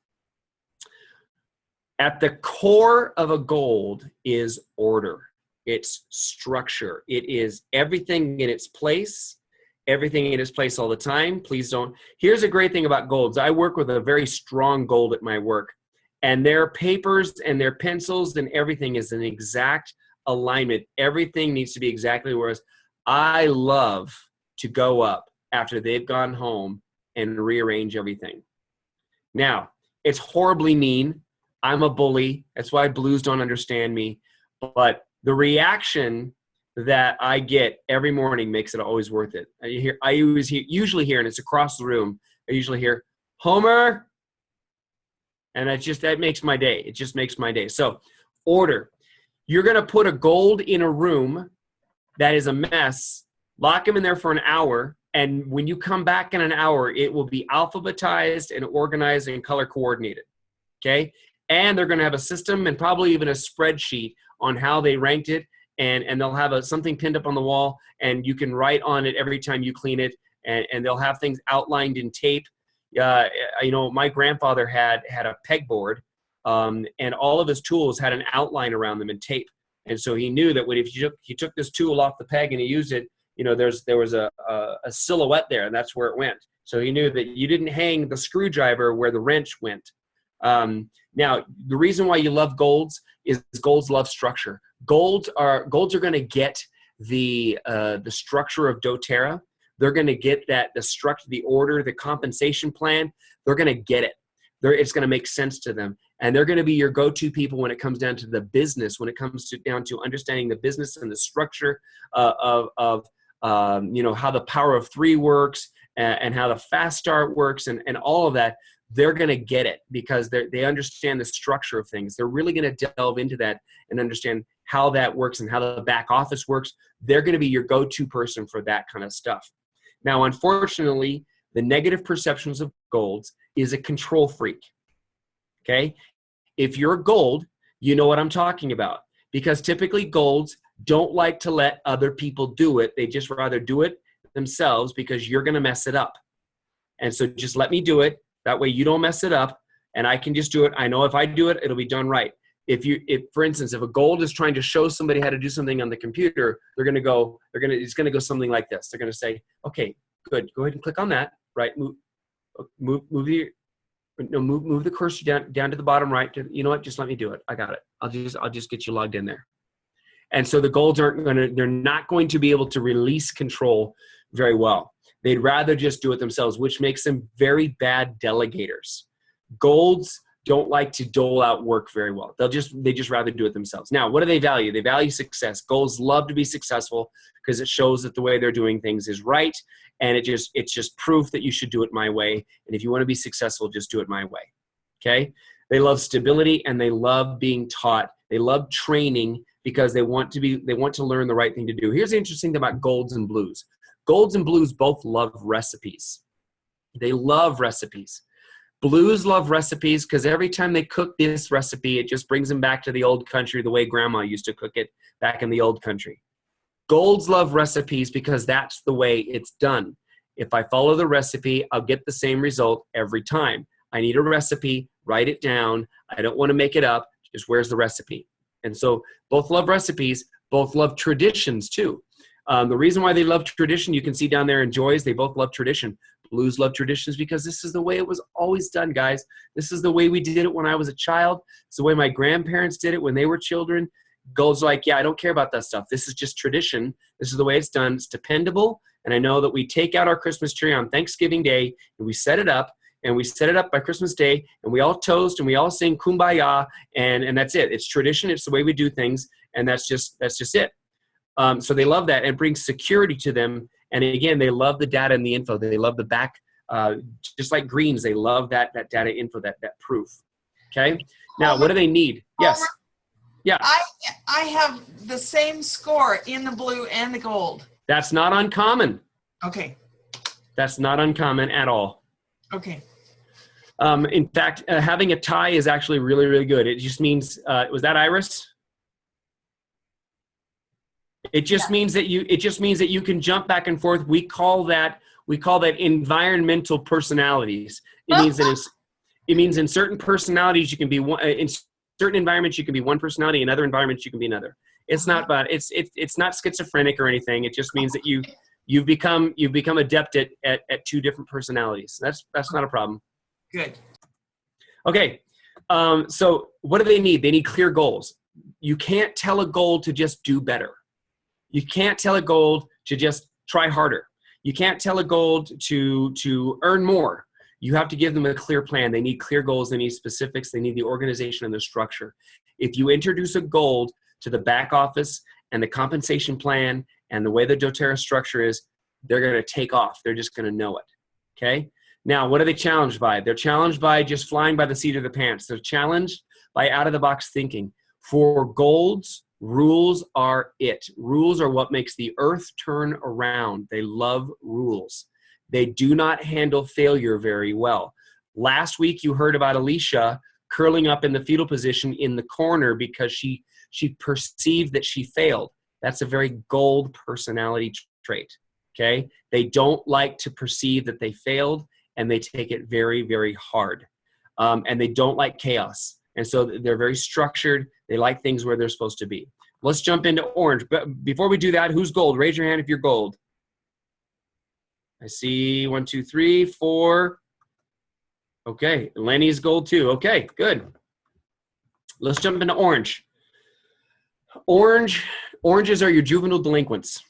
At the core of a gold is order. It's structure. It is everything in its place. Everything in its place all the time. Please don't. Here's a great thing about golds. I work with a very strong gold at my work. And their papers and their pencils and everything is an exact alignment. Everything needs to be exactly where it's. I love to go up after they've gone home and rearrange everything. Now, it's horribly mean. I'm a bully. That's why blues don't understand me. But the reaction that I get every morning makes it always worth it. I usually hear, and it's across the room, I usually hear, Homer. And that makes my day. It just makes my day. So order. You're going to put a gold in a room that is a mess, lock them in there for an hour, and when you come back in an hour, it will be alphabetized and organized and color coordinated. Okay? And they're going to have a system and probably even a spreadsheet on how they ranked it. And they'll have something pinned up on the wall, and you can write on it every time you clean it. And they'll have things outlined in tape. My grandfather had a pegboard, and all of his tools had an outline around them in tape. And so he knew that if he took this tool off the peg and he used it, there was a silhouette there, and that's where it went. So he knew that you didn't hang the screwdriver where the wrench went. Now, the reason why you love golds is golds love structure. Golds are going to get the structure of doTERRA. They're going to get the structure, the order, the compensation plan. They're going to get it. It's going to make sense to them. And they're going to be your go-to people when it comes down to the business, when it comes down to understanding the business and the structure of how the power of 3 works and how the fast start works and all of that. They're going to get it because they understand the structure of things. They're really going to delve into that and understand how that works and how the back office works. They're going to be your go-to person for that kind of stuff. Now, unfortunately, the negative perceptions of golds is a control freak. Okay? If you're a gold, you know what I'm talking about, because typically golds don't like to let other people do it. They just rather do it themselves because you're going to mess it up. And so just let me do it. That way you don't mess it up and I can just do it. I know if I do it, it'll be done right. For instance, if a gold is trying to show somebody how to do something on the computer, it's going to go something like this. They're going to say, okay, Good. Go ahead and click on that. Right. Move the cursor down to the bottom right. You know what? Just let me do it. I got it. I'll just get you logged in there. And so the golds they're not going to be able to release control very well. They'd rather just do it themselves, which makes them very bad delegators. Golds don't like to dole out work very well. They just rather do it themselves. Now, what do they value? They value success. Golds love to be successful because it shows that the way they're doing things is right. And it's just proof that you should do it my way. And if you want to be successful, just do it my way. Okay? They love stability and they love being taught. They love training because they want to learn the right thing to do. Here's the interesting thing about golds and blues. Golds and blues both love recipes. They love recipes. Blues love recipes because every time they cook this recipe, it just brings them back to the old country, the way grandma used to cook it back in the old country. Golds love recipes because that's the way it's done. If I follow the recipe, I'll get the same result every time. I need a recipe, write it down. I don't want to make it up. Just where's the recipe? And so both love recipes, both love traditions too. The reason why they love tradition, you can see down there in Joys, they both love tradition. Blues love traditions because this is the way it was always done, guys. This is the way we did it when I was a child. It's the way my grandparents did it when they were children. Golds are like, yeah, I don't care about that stuff. This is just tradition. This is the way it's done. It's dependable. And I know that we take out our Christmas tree on Thanksgiving Day and we set it up. And we set it up by Christmas Day, and we all toast, and we all sing Kumbaya, and that's it. It's tradition. It's the way we do things, and that's just it. So they love that and brings security to them. And again, they love the data and the info. They love the back, just like greens. They love that data info, that proof. Okay. Now, what do they need? Yes. Yeah. I have the same score in the blue and the gold. That's not uncommon. Okay. That's not uncommon at all. Okay. In fact, having a tie is actually really, really good. It just means, was that Iris? It just means that you can jump back and forth. We call that environmental personalities. It means in certain personalities you can be one, in certain environments you can be one personality, in other environments you can be another. It's not bad. It's not schizophrenic or anything. It just means that you've become adept at two different personalities. That's not a problem. Good. Okay. So what do they need? They need clear goals. You can't tell a goal to just do better. You can't tell a goal to just try harder. You can't tell a goal to earn more. You have to give them a clear plan. They need clear goals. They need specifics. They need the organization and the structure. If you introduce a goal to the back office and the compensation plan and the way the doTERRA structure is, they're going to take off. They're just going to know it. Okay? Now, what are they challenged by? They're challenged by just flying by the seat of the pants. They're challenged by out-of-the-box thinking. For golds, rules are it. Rules are what makes the earth turn around. They love rules. They do not handle failure very well. Last week, you heard about Alicia curling up in the fetal position in the corner because she perceived that she failed. That's a very gold personality trait, okay? They don't like to perceive that they failed, and they take it very, very hard. And they don't like chaos. And so they're very structured. They like things where they're supposed to be. Let's jump into orange. But before we do that, who's gold? Raise your hand if you're gold. I see 1, 2, 3, 4. Okay, Lenny's gold too. Okay, good. Let's jump into orange. Oranges are your juvenile delinquents.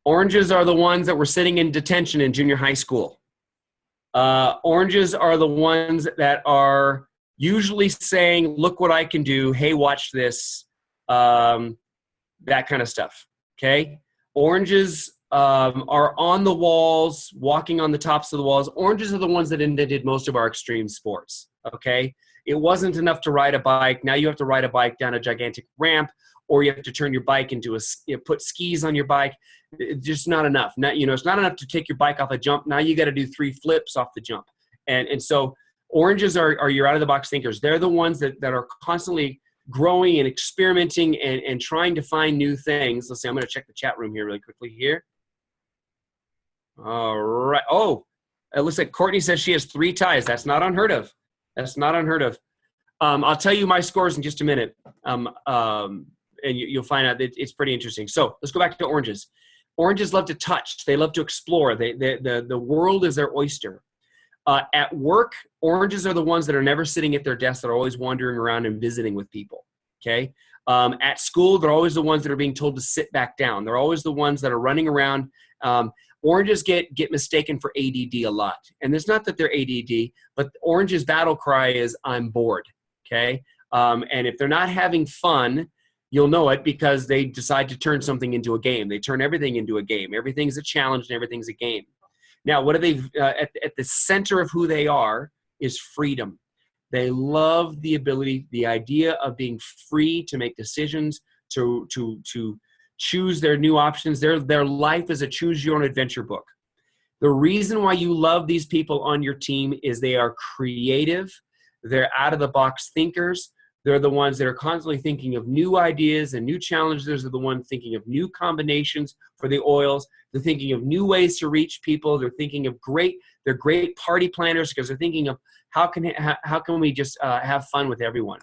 Oranges are the ones that were sitting in detention in junior high school. Oranges are the ones that are usually saying, look what I can do. Hey, watch this. That kind of stuff. Okay. Oranges are on the walls, walking on the tops of the walls. Oranges are the ones that invented most of our extreme sports. Okay. It wasn't enough to ride a bike. Now you have to ride a bike down a gigantic ramp, or you have to turn your bike into put skis on your bike. It's just not enough. It's not enough to take your bike off a jump. Now you got to do 3 flips off the jump. And so oranges are your out of the box thinkers. They're the ones that are constantly growing and experimenting and trying to find new things. Let's see, I'm going to check the chat room here really quickly here. All right. Oh, it looks like Courtney says she has 3 ties. That's not unheard of. That's not unheard of. I'll tell you my scores in just a minute. And you'll find out that it's pretty interesting. So let's go back to oranges. Oranges love to touch. They love to explore. The world is their oyster. At work, oranges are the ones that are never sitting at their desk. They're always wandering around and visiting with people, okay? At school, they're always the ones that are being told to sit back down. They're always the ones that are running around. Oranges get mistaken for ADD a lot. And it's not that they're ADD, but orange's battle cry is, I'm bored, okay? And if they're not having fun, you'll know it because they decide to turn something into a game. They turn everything into a game. Everything's a challenge and everything's a game. Now, what are they, at the center of who they are is freedom. They love the ability, the idea of being free to make decisions, to choose their new options. Their life is a choose your own adventure book. The reason why you love these people on your team is they are creative. They're out of the box thinkers. They're the ones that are constantly thinking of new ideas and new challenges. They're the ones thinking of new combinations for the oils. They're thinking of new ways to reach people. They're thinking of they're great party planners because they're thinking of how can we just have fun with everyone.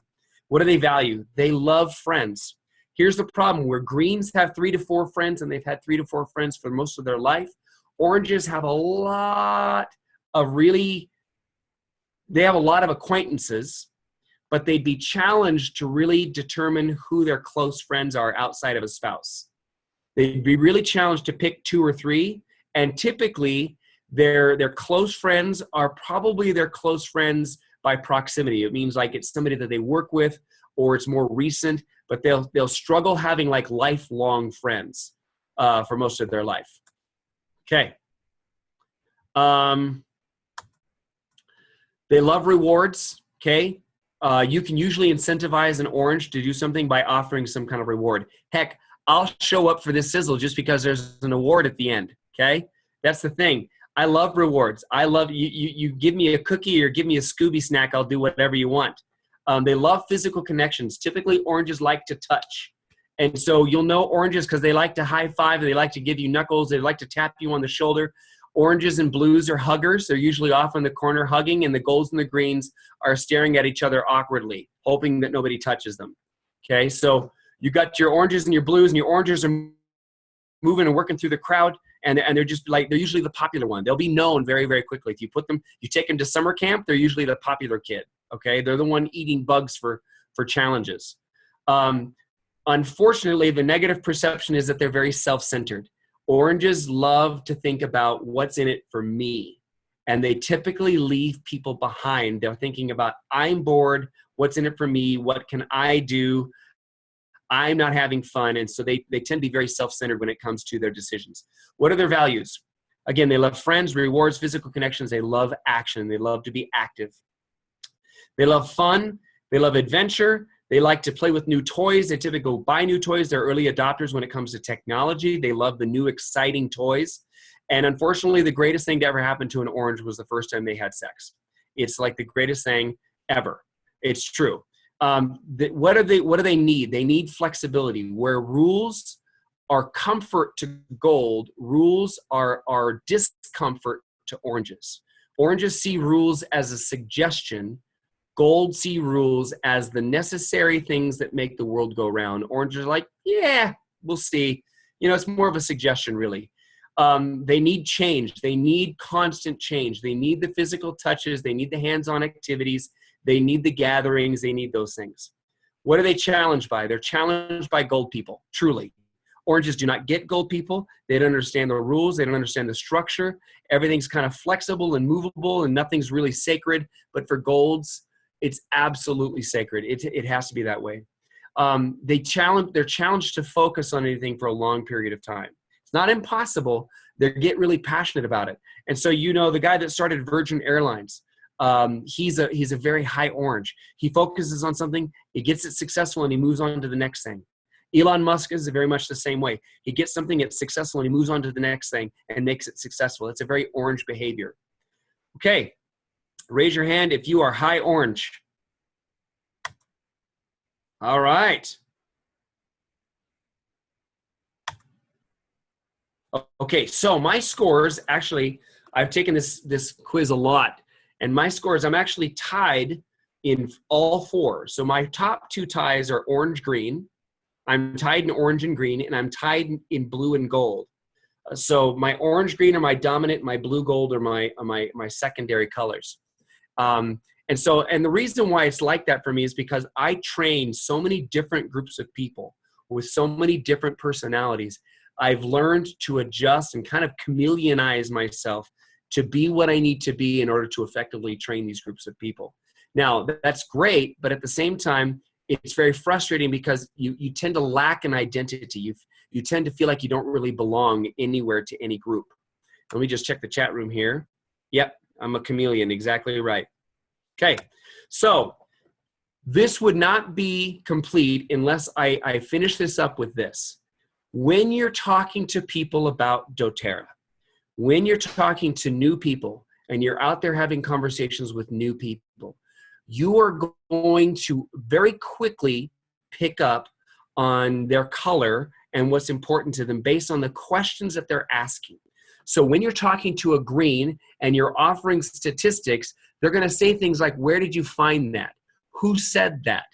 What do they value? They love friends. Here's the problem, where greens have 3 to 4 friends and they've had 3 to 4 friends for most of their life. Oranges have a lot of acquaintances, but they'd be challenged to really determine who their close friends are outside of a spouse. They'd be really challenged to pick 2 or 3, and typically their close friends are probably their close friends by proximity. It means like it's somebody that they work with or it's more recent, but they'll struggle having like lifelong friends for most of their life. Okay. They love rewards, okay? You can usually incentivize an orange to do something by offering some kind of reward. Heck, I'll show up for this sizzle just because there's an award at the end, okay? That's the thing. I love rewards. I love, you give me a cookie or give me a Scooby snack, I'll do whatever you want. They love physical connections. Typically, oranges like to touch. And so you'll know oranges because they like to high five, they like to give you knuckles, they like to tap you on the shoulder. Oranges and blues are huggers. They're usually off in the corner hugging, and the golds and the greens are staring at each other awkwardly, hoping that nobody touches them. Okay, so you got your oranges and your blues, and your oranges are moving and working through the crowd, and they're just like, they're usually the popular one. They'll be known very, very quickly. If you take them to summer camp, they're usually the popular kid. Okay, they're the one eating bugs for challenges. Unfortunately, the negative perception is that they're very self-centered. Oranges love to think about what's in it for me, and they typically leave people behind. They're thinking about, I'm bored, what's in it for me, what can I do, I'm not having fun, and so they tend to be very self-centered when it comes to their decisions. What are their values? Again, they love friends, rewards, physical connections. They love action. They love to be active. They love fun. They love adventure. They like to play with new toys. They typically go buy new toys. They're early adopters when it comes to technology. They love the new exciting toys. And unfortunately, the greatest thing to ever happen to an orange was the first time they had sex. It's like the greatest thing ever. It's true. What do they need? They need flexibility. Where rules are comfort to gold, rules are discomfort to oranges. Oranges see rules as a suggestion. Gold see rules as the necessary things that make the world go round. Oranges are like, yeah, we'll see. You know, it's more of a suggestion, really. They need change. They need constant change. They need the physical touches. They need the hands-on activities. They need the gatherings. They need those things. What are they challenged by? They're challenged by gold people, truly. Oranges do not get gold people. They don't understand the rules. They don't understand the structure. Everything's kind of flexible and movable, and nothing's really sacred. But for golds, it's absolutely sacred. It has to be that way. They're challenged to focus on anything for a long period of time. It's not impossible. They get really passionate about it. And so, you know, the guy that started Virgin Airlines, he's a very high orange. He focuses on something, he gets it successful, and he moves on to the next thing. Elon Musk is very much the same way. He gets something that's successful, and he moves on to the next thing and makes it successful. It's a very orange behavior. Okay. Raise your hand if you are high orange. All right. Okay, so my scores, actually, I've taken this quiz a lot, and my scores, I'm actually tied in all 4. So my top 2 ties are orange-green, I'm tied in orange and green, and I'm tied in blue and gold. So my orange green are my dominant, my blue gold are my secondary colors. And the reason why it's like that for me is because I train so many different groups of people with so many different personalities. I've learned to adjust and kind of chameleonize myself to be what I need to be in order to effectively train these groups of people. Now, that's great, but at the same time, it's very frustrating because you tend to lack an identity. You tend to feel like you don't really belong anywhere to any group. Let me just check the chat room here. Yep, I'm a chameleon, exactly right. Okay, so this would not be complete unless I finish this up with this. When you're talking to people about doTERRA, when you're talking to new people and you're out there having conversations with new people, you are going to very quickly pick up on their color and what's important to them based on the questions that they're asking. So when you're talking to a green and you're offering statistics, they're going to say things like, where did you find that? Who said that?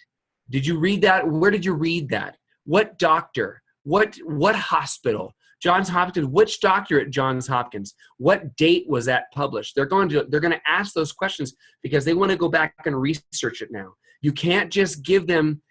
Did you read that? Where did you read that? What doctor? What hospital? Johns Hopkins. Which doctor at Johns Hopkins? What date was that published? They're going to ask those questions because they want to go back and research it now. You can't just give them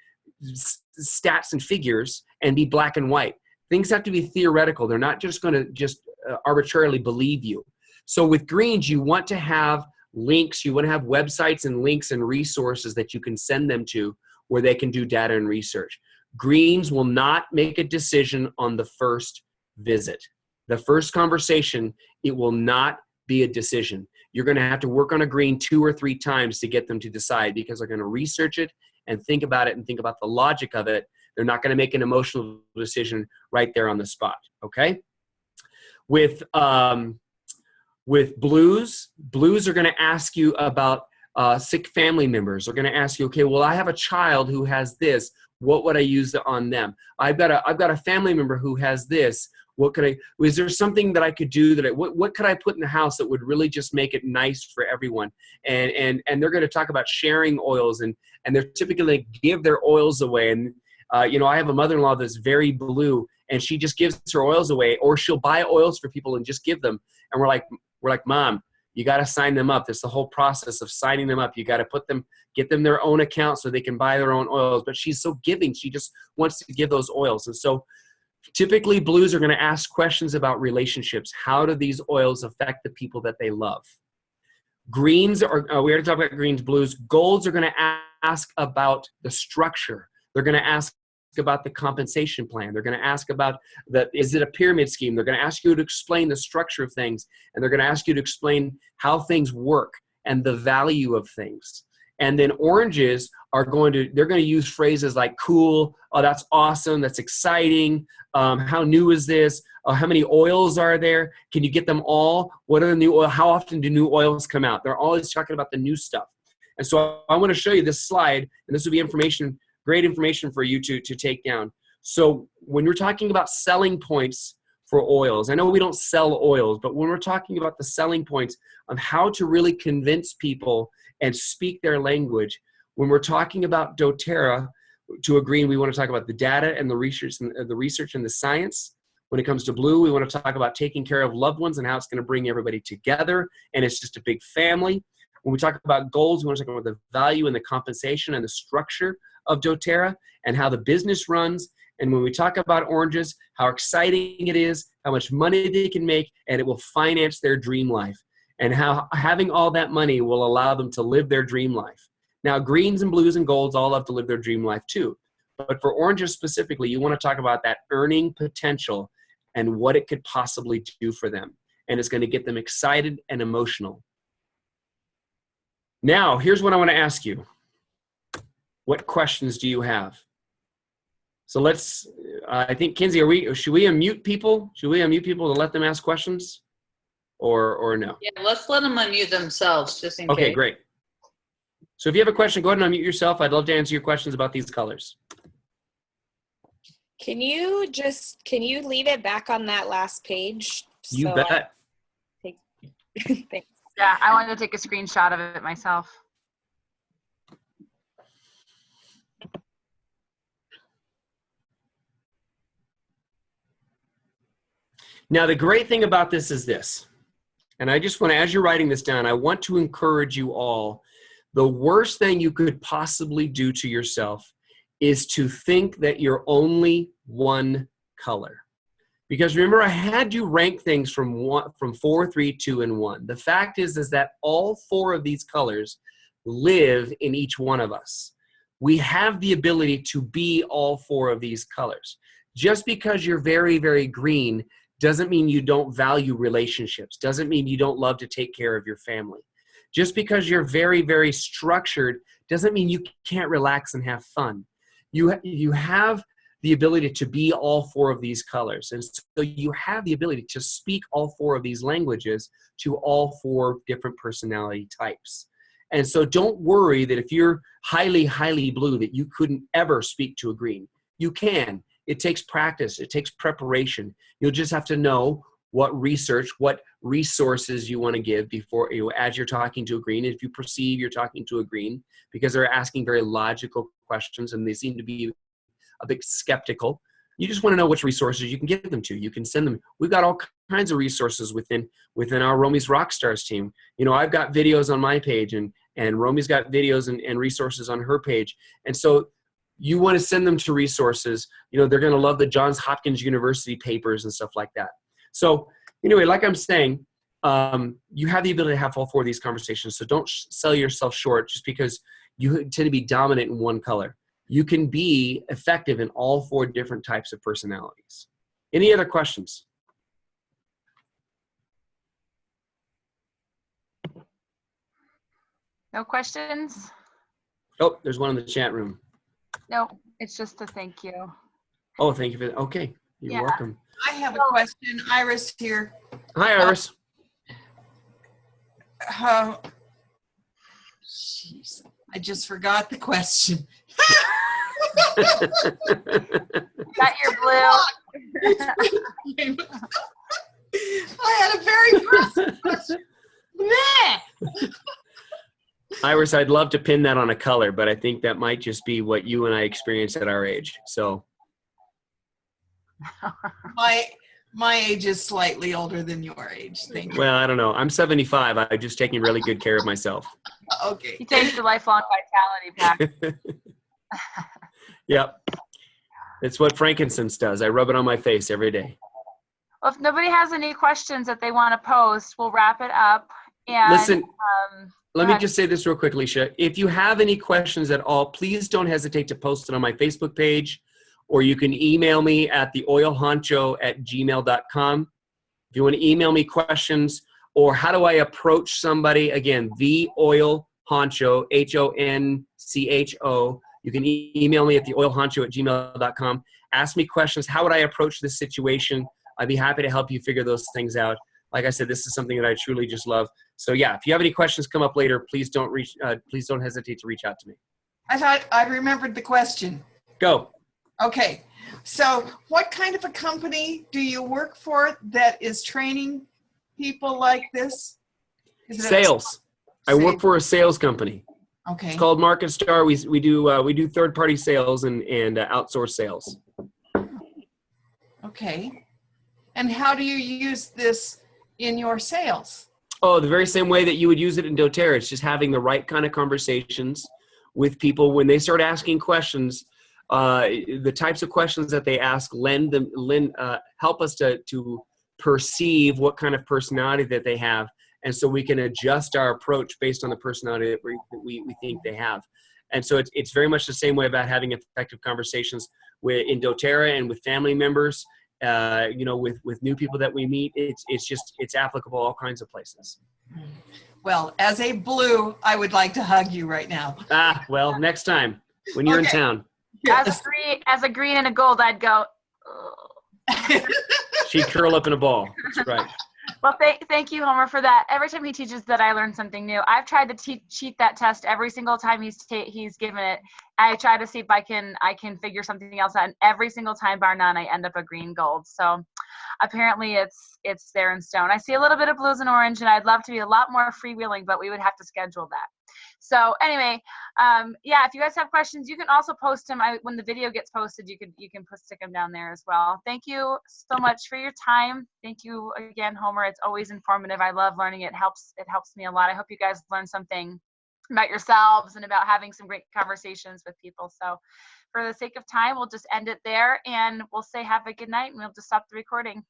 stats and figures and be black and white. Things have to be theoretical. They're not just going to arbitrarily believe you. So with greens, you want to have links. You want to have websites and links and resources that you can send them to where they can do data and research. Greens will not make a decision on the first visit. The first conversation, it will not be a decision. You're going to have to work on a green 2 or 3 times to get them to decide because they're going to research it and think about it and think about the logic of it. They're not going to make an emotional decision right there on the spot, okay? With blues are going to ask you about sick family members. They're going to ask you, okay, well, I have a child who has this. What would I use on them? I've got a family member who has this. Is there something that I could do what could I put in the house that would really just make it nice for everyone? And they're going to talk about sharing oils and they're typically going to give their oils away. And, I have a mother-in-law that's very blue and she just gives her oils away, or she'll buy oils for people and just give them. And we're like, Mom, you got to sign them up. There's the whole process of signing them up. You got to get them their own account so they can buy their own oils. But she's so giving. She just wants to give those oils. And so typically blues are going to ask questions about relationships. How do these oils affect the people that they love? Greens we already talked about greens, blues. Golds are going to ask about the structure. They're going to ask about the compensation plan. They're going to ask about is it a pyramid scheme? They're going to ask you to explain the structure of things, and they're going to ask you to explain how things work and the value of things. And then oranges they're going to use phrases like cool, oh, that's awesome, that's exciting, how new is this, how many oils are there, can you get them all, what are the new oil, how often do new oils come out? They're always talking about the new stuff. And so I want to show you this slide, and this will be great information for you to take down. So when we're talking about selling points for oils, I know we don't sell oils, but when we're talking about the selling points of how to really convince people and speak their language, when we're talking about doTERRA, to a green, we want to talk about the data and the research and the science. When it comes to blue, we want to talk about taking care of loved ones and how it's going to bring everybody together, and it's just a big family. When we talk about goals, we want to talk about the value and the compensation and the structure of doTERRA and how the business runs. And when we talk about oranges, how exciting it is, how much money they can make, and it will finance their dream life, and how having all that money will allow them to live their dream life. Now, greens and blues and golds all love to live their dream life too. But for oranges specifically, you want to talk about that earning potential and what it could possibly do for them. And it's going to get them excited and emotional. Now, here's what I want to ask you. What questions do you have? So let's, I think, Kinsey, should we unmute people? Should we unmute people to let them ask questions or no? Yeah, let's let them unmute themselves just in case. Okay, great. So if you have a question, go ahead and unmute yourself. I'd love to answer your questions about these colors. Can you leave it back on that last page? You bet. Thanks. Yeah, I wanted to take a screenshot of it myself. Now, the great thing about this is this, and I just want to, as you're writing this down, I want to encourage you all, the worst thing you could possibly do to yourself is to think that you're only one color. Because remember, I had you rank things from 4, 3, 2, and 1. The fact is that all 4 of these colors live in each one of us. We have the ability to be all 4 of these colors. Just because you're very, very green doesn't mean you don't value relationships, doesn't mean you don't love to take care of your family. Just because you're very, very structured doesn't mean you can't relax and have fun. You have the ability to be all 4 of these colors. And so you have the ability to speak all 4 of these languages to all 4 different personality types. And so don't worry that if you're highly, highly blue that you couldn't ever speak to a green. You can. It takes practice. It takes preparation. You'll just have to know what research, what resources you want to give before as you're talking to a green. If you perceive you're talking to a green, because they're asking very logical questions and they seem to be a bit skeptical, you just want to know which resources you can give them to. You can send them. We've got all kinds of resources within our Romy's Rockstars team. I've got videos on my page, and Romy's got videos and resources on her page. And so you want to send them to resources. They're going to love the Johns Hopkins University papers and stuff like that. So anyway, like I'm saying, you have the ability to have all 4 of these conversations. So don't sell yourself short just because you tend to be dominant in one color. You can be effective in all 4 different types of personalities. Any other questions? No questions? Oh, there's one in the chat room. No, it's just a thank you. Oh, thank you for that. Okay, you're welcome. I have a question. Iris here. Hi, Iris. Jeez, I just forgot the question. Got your blue. I had a very pressing question. Meh. Iris, I'd love to pin that on a color, but I think that might just be what you and I experience at our age. So my age is slightly older than your age. Thank you. well, I don't know. I'm 75. I'm just taking really good care of myself. Okay. He takes the lifelong vitality pack. Yep. It's what frankincense does. I rub it on my face every day. Well, if nobody has any questions that they want to post, we'll wrap it up. And Listen, let me ahead. just say this real quick, Alicia. If you have any questions at all, please don't hesitate to post it on my Facebook page, or you can email me at theoilhoncho@gmail.com. If you want to email me questions, or how do I approach somebody, again, theoilhoncho, HONCHO. You can email me at theoilhoncho@gmail.com. Ask me questions. How would I approach this situation? I'd be happy to help you figure those things out. Like I said, this is something that I truly just love. So yeah, if you have any questions come up later, please don't hesitate to reach out to me. I thought I remembered the question. Go. Okay. So what kind of a company do you work for that is training people like this? Is it Sales. I work for a sales company. Okay. It's called Market Star. We do third-party sales and outsource sales. Okay. And how do you use this in your sales? Oh, the very same way that you would use it in doTERRA. It's just having the right kind of conversations with people when they start asking questions. The types of questions that they ask help us to perceive what kind of personality that they have, and so we can adjust our approach based on the personality that we think they have. And so it's very much the same way about having effective conversations in doTERRA and with family members. With new people that we meet, it's applicable all kinds of places. Well, as a blue, I would like to hug you right now. Well, next time when you're in town. As a green and a gold, I'd go. She'd curl up in a ball. That's right. Well, thank you, Homer, for that. Every time he teaches that, I learn something new. I've tried to cheat that test every single time he's given it. I try to see if I can figure something else out, and every single time, bar none, I end up a green gold. So apparently, it's there in stone. I see a little bit of blues and orange, and I'd love to be a lot more freewheeling, but we would have to schedule that. So anyway, yeah, if you guys have questions, you can also post them. When the video gets posted, you can stick them down there as well. Thank you so much for your time. Thank you again, Homer. It's always informative. I love learning. It helps me a lot. I hope you guys learn something about yourselves and about having some great conversations with people. So for the sake of time, we'll just end it there, and we'll say have a good night, and we'll just stop the recording.